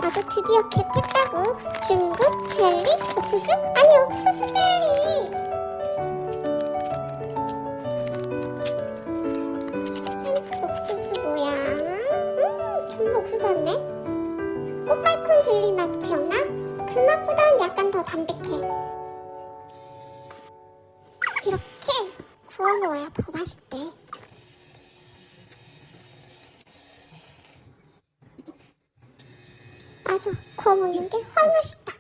나도 드디어 개했다고. 중국 젤리? 옥수수? 아니 옥수수 젤리. 옥수수 뭐야? 정말 옥수수 같네. 꽃갈콘 젤리 맛 기억나? 그 맛보단 약간 더 담백해. 이렇게 구워 먹어야 더 맛있대. 맞아, 구워 먹는 게 훨 맛있다.